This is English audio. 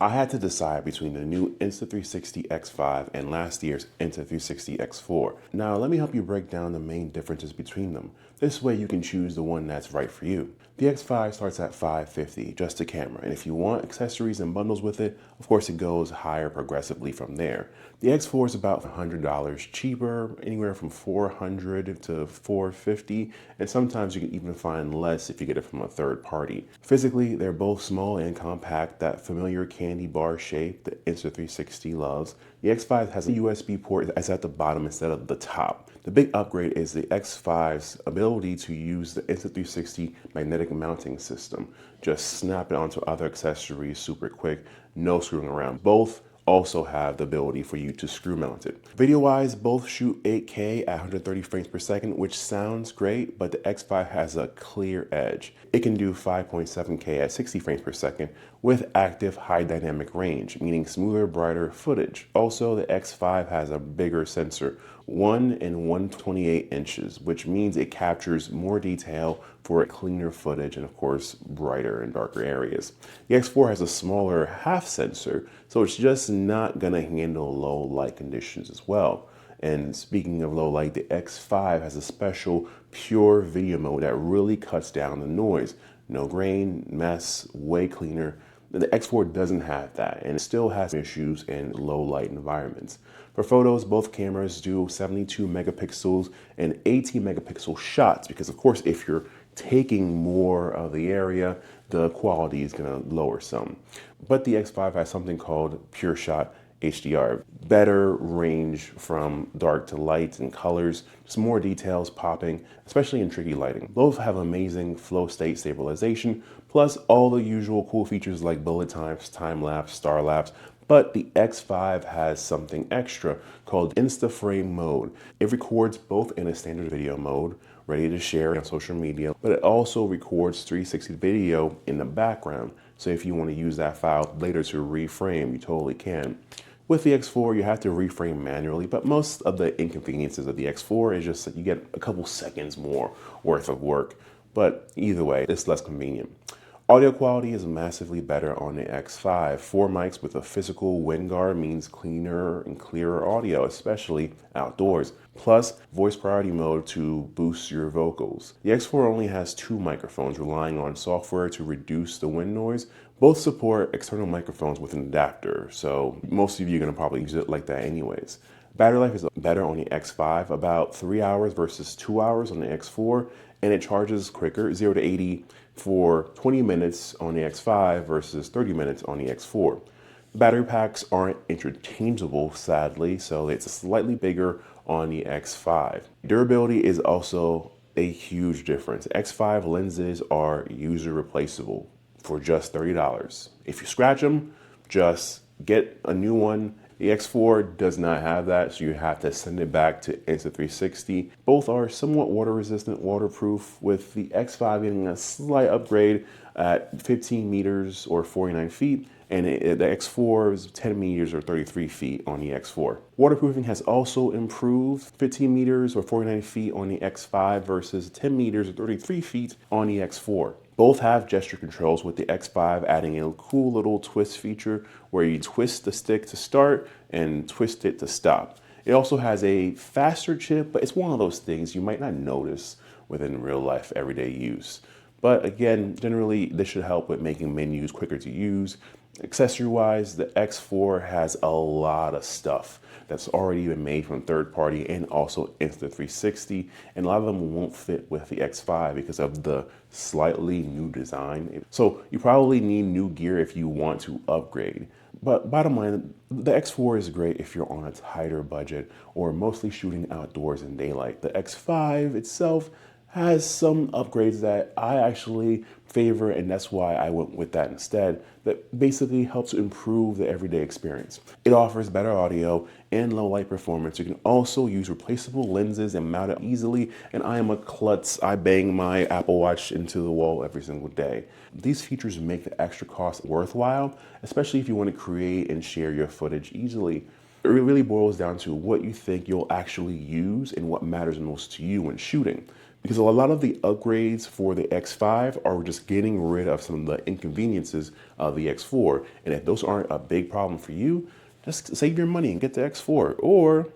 I had to decide between the new Insta360 X5 and last year's Insta360 X4. Now, let me help you break down the main differences between them. This way you can choose the one that's right for you. The X5 starts at $550, just a camera, and if you want accessories and bundles with it, of course it goes higher progressively from there. The X4 is about $100 cheaper, anywhere from $400 to $450, and sometimes you can even find less if you get it from a third party. Physically, they're both small and compact, that familiar candy bar shape that Insta360 loves. The X5 has a USB port that's at the bottom instead of the top. The big upgrade is the X5's ability to use the Insta360 magnetic mounting system. Just snap it onto other accessories super quick, no screwing around. Both also have the ability for you to screw mount it. Video-wise, both shoot 8K at 130 frames per second, which sounds great, but the X5 has a clear edge. It can do 5.7K at 60 frames per second with active high dynamic range, meaning smoother, brighter footage. Also, the X5 has a bigger sensor, 1 and 128 inches, which means it captures more detail for cleaner footage and of course brighter and darker areas. The X4 has a smaller half sensor, so it's just not gonna handle low light conditions as well. And speaking of low light, the X5 has a special pure video mode that really cuts down the noise. No grain, mess, way cleaner. The X4 doesn't have that, and it still has issues in low light environments. For photos, both cameras do 72 megapixels and 18 megapixel shots, because of course, if you're taking more of the area, the quality is gonna lower some. But the X5 has something called Pure Shot HDR, better range from dark to light and colors, just more details popping, especially in tricky lighting. Both have amazing flow state stabilization, plus all the usual cool features like bullet times, time lapse, star lapse. But the X5 has something extra called Insta Frame mode. It records both in a standard video mode, ready to share on social media, but it also records 360 video in the background. So if you want to use that file later to reframe, you totally can. With the X4, you have to reframe manually, but most of the inconveniences of the X4 is just that you get a couple seconds more worth of work. But either way, it's less convenient. Audio quality is massively better on the X5. 4 mics with a physical wind guard means cleaner and clearer audio, especially outdoors. Plus, voice priority mode to boost your vocals. The X4 only has 2 microphones, relying on software to reduce the wind noise. Both support external microphones with an adapter, so most of you are going to probably use it like that anyways. Battery life is better on the X5, about 3 hours versus 2 hours on the X4, and it charges quicker, 0 to 80 for 20 minutes on the X5 versus 30 minutes on the X4. Battery packs aren't interchangeable, sadly, so it's slightly bigger on the X5. Durability is also a huge difference. X5 lenses are user replaceable for just $30. If you scratch them, just get a new one. The X4 does not have that, so you have to send it back to Insta360. Both are somewhat water resistant, waterproof, with the X5 getting a slight upgrade at 15 meters or 49 feet, and the X4 is 10 meters or 33 feet on the X4. Waterproofing has also improved, 15 meters or 49 feet on the X5 versus 10 meters or 33 feet on the X4. Both have gesture controls, with the X5 adding a cool little twist feature where you twist the stick to start and twist it to stop. It also has a faster chip, but it's one of those things you might not notice within real life everyday use. But again, generally this should help with making menus quicker to use. Accessory-wise, the X4 has a lot of stuff that's already been made from third party and also Insta360, and a lot of them won't fit with the X5 because of the slightly new design. So you probably need new gear if you want to upgrade. But bottom line, the X4 is great if you're on a tighter budget or mostly shooting outdoors in daylight. The X5 itself has some upgrades that I actually favor, and that's why I went with that instead. That basically helps improve the everyday experience. It offers better audio and low light performance. You can also use replaceable lenses and mount it easily, and I am a klutz. I bang my Apple Watch into the wall every single day. These features make the extra cost worthwhile, especially if you want to create and share your footage easily. It really boils down to what you think you'll actually use and what matters most to you when shooting. because a lot of the upgrades for the X5 are just getting rid of some of the inconveniences of the X4. And if those aren't a big problem for you, just save your money and get the X4. Or